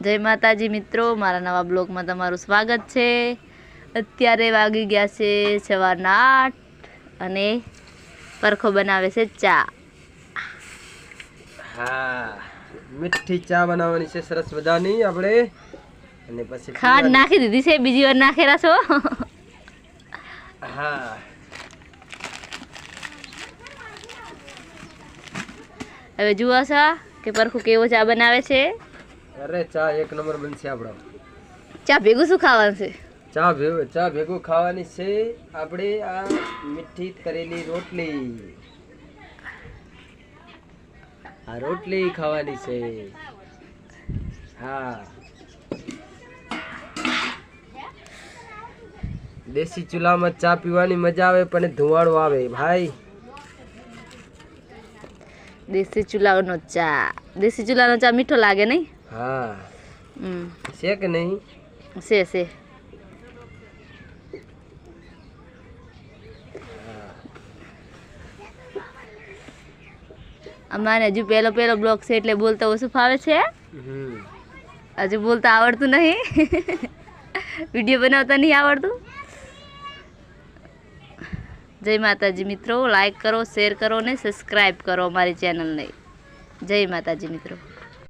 જય માતાજી મિત્રો, મારા નવા બ્લોગમાં તમારું સ્વાગત છે। અત્યારે વાગી ગયા છે સવારના 8 અને પરખો બનાવે છે ચા। હા, મીઠી ચા બનાવવાની છે સરસ મજાની આપણે। અને પછી ખાંડ નાખી દીધી છે, બીજી વાર નાખેલા છો? હા, હવે જુઓ છો કે પરખું કેવો ચા બનાવે છે। અરે ચા એક નંબર બનશે આપણો। ચા ભેગું શું ખાવાનું છે? ચા ભેગું ખાવાની છે આપણે આ મીઠી તરેલી રોટલી। આ રોટલી ખાવાની છે। હા, દેશી ચૂલામાં ચા પીવાની મજા આવે પણ ધુવાડો આવે ભાઈ। દેશી ચૂલાનો ચા મીઠો લાગે નહીં? હા, છે કે નહીં? છે। અમારે હજુ પહેલો બ્લોગ છે એટલે બોલતા ઓછું ફાવે છે। હજુ બોલતા આવડતું નહીં, વિડીયો બનાવતા નહીં આવડતું। જય માતાજી મિત્રો, લાઈક કરો, શેર કરો ને સબસ્ક્રાઈબ કરો અમારી ચેનલને। જય માતાજી મિત્રો।